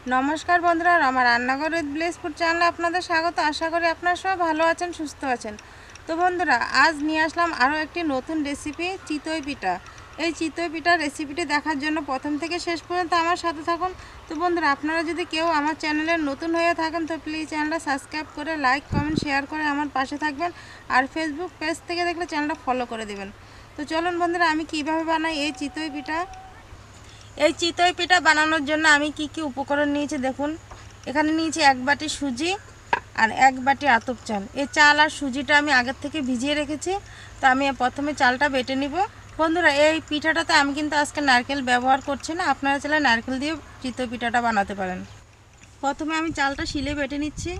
নমস্কার বন্ধুরা, আমার রান্নাঘর উইথ ব্লেস ফুড চ্যানেলে আপনাদের স্বাগত। আশা করি আপনারা সবাই ভালো আছেন, সুস্থ আছেন। তো বন্ধুরা, আজ নিয়ে আসলাম আরও একটি নতুন রেসিপি, চিতই পিঠা। এই চিতই পিঠার রেসিপিটি দেখার জন্য প্রথম থেকে শেষ পর্যন্ত আমার সাথে থাকুন। তো বন্ধুরা, আপনারা যদি কেউ আমার চ্যানেলে নতুন হয়ে থাকেন তো প্লিজ চ্যানেলটা সাবস্ক্রাইব করে লাইক কমেন্ট শেয়ার করে আমার পাশে থাকবেন। আর ফেসবুক পেজ থেকে দেখলে চ্যানেলটা ফলো করে দেবেন। তো চলুন বন্ধুরা, আমি কিভাবে বানাই এই চিতই পিঠা। এই চিতই পিঠা বানানোর জন্য আমি কি কি উপকরণ নিয়েছি দেখুন। এখানে নিয়েছি 1 বাটি সুজি আর 1 বাটি আতপ চাল। এই চাল আর সুজিটা আমি আগের থেকে ভিজিয়ে রেখেছি। তো আমি প্রথমে চালটা বেটে নিব। বন্ধুরা, এই পিঠাটাতে আমি কিন্তু আজকে নারকেল ব্যবহার করছি না, আপনারা চাইলে নারকেল দিয়ে চিতই পিঠাটা বানাতে পারেন। প্রথমে আমি চালটা শিলে বেটে নিচ্ছি।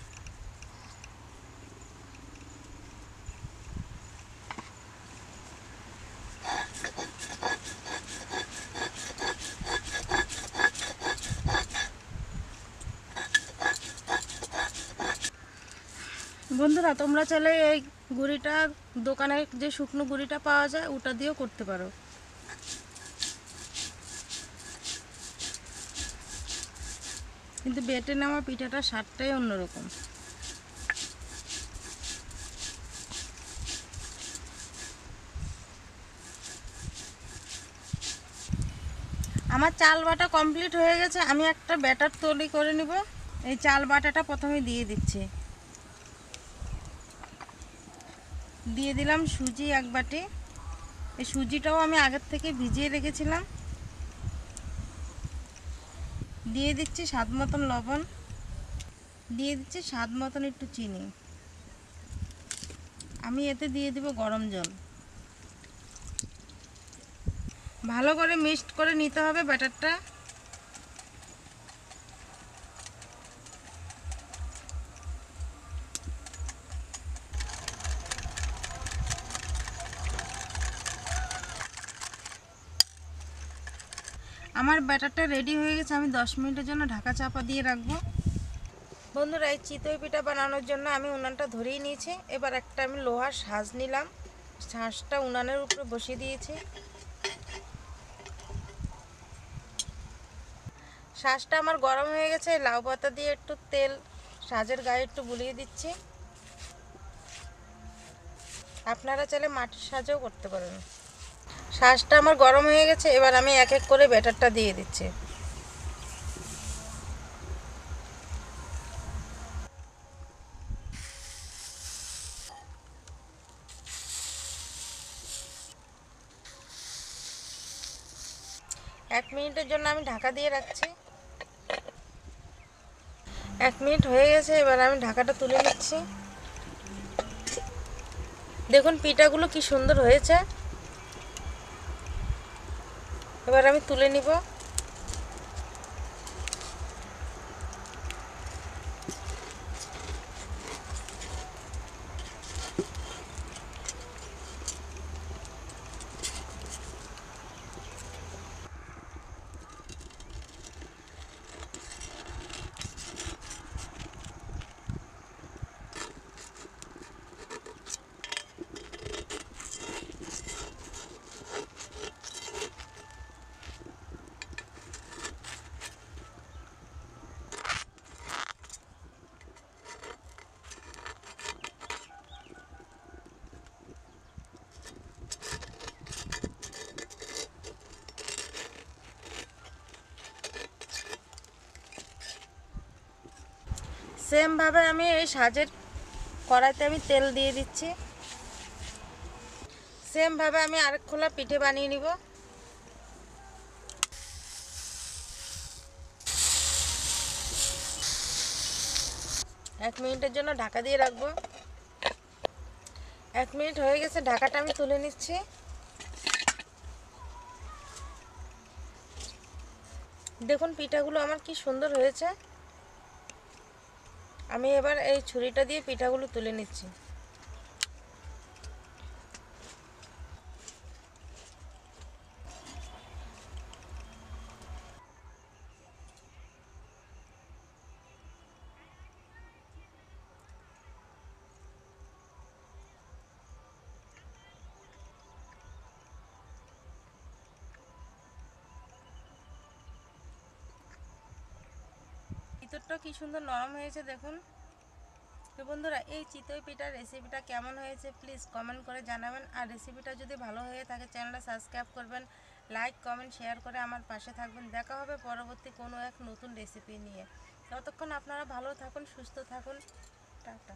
বন্ধুরা, তোমরা চাইলে এই গুঁড়িটা দোকানে যে শুকনো গুঁড়িটা পাওয়া যায় ওটা দিয়েও করতে পারো। কিন্তু বেটে নেওয়া পিঠাটার স্বাদটাই অন্যরকম। আমার চাল বাটা কমপ্লিট হয়ে গেছে। আমি একটা ব্যাটার তৈরি করে নিব। এই চাল বাটাটা প্রথমে দিয়ে দিচ্ছি। দিয়ে দিলাম সুজি 1 বাটি। এই সুজিটাও আমি আগের থেকে ভিজিয়ে রেখেছিলাম। দিয়ে দিচ্ছি স্বাদ মতন লবণ। দিয়ে দিচ্ছি স্বাদ মতন একটু চিনি। আমি এতে দিয়ে দিব গরম জল। ভালো করে মিক্সড করে নিতে হবে ব্যাটারটা। আমার ব্যাটারটা রেডি হয়ে গেছে। আমি 10 মিনিটের জন্য ঢাকা চাপা দিয়ে রাখবো। বন্ধুরা, এই চিতই পিঠা বানানোর জন্য আমি উনানটা ধরিয়ে নিয়েছি। এবার একটা আমি লোহার সাজ নিলাম। সাজটা উনানের উপরে বসিয়ে দিয়েছি। সাজটা আমার গরম হয়ে গেছে। লাউ পাতা দিয়ে একটু তেল সাজের গায়ে একটু বুলিয়ে দিচ্ছি। আপনারা চাইলে মাটির সাজেও করতে পারেন। সাজটা আমার গরম হয়ে গেছে। এবার আমি এক এক করে ব্যাটারটা দিয়ে দিচ্ছি। এক মিনিটের জন্য আমি ঢাকা দিয়ে রাখছি। 1 মিনিট হয়ে গেছে। এবার আমি ঢাকাটা তুলে নিচ্ছি। দেখুন পিঠাগুলো কি সুন্দর হয়েছে। এবার আমি তুলে নিব। সেম ভাবে আমি এই সাজের কড়াইতে আমি তেল দিয়ে দিচ্ছি। সেম ভাবে আমি আরেক খোলা পিঠে বানিয়ে নিব। 1 মিনিটের জন্য ঢাকা দিয়ে রাখবো। 1 মিনিট হয়ে গেছে। ঢাকাটা আমি তুলে নিচ্ছি। দেখুন পিঠাগুলো আমার কি সুন্দর হয়েছে। আমি এবার এই ছুরিটা দিয়ে পিঠাগুলো তুলে নিচ্ছি। ভিতরটা কি সুন্দর নরম হয়েছে দেখুন। তো বন্ধুরা, এই চিতই পিঠার রেসিপিটা কেমন হয়েছে প্লিজ কমেন্ট করে জানাবেন। আর রেসিপিটা যদি ভালো হয়ে থাকে চ্যানেলটা সাবস্ক্রাইব করবেন, লাইক কমেন্ট শেয়ার করে আমার পাশে থাকবেন। দেখা হবে পরবর্তী কোনো এক নতুন রেসিপি নিয়ে। ততক্ষণ আপনারা ভালো থাকুন, সুস্থ থাকুন। টাটা।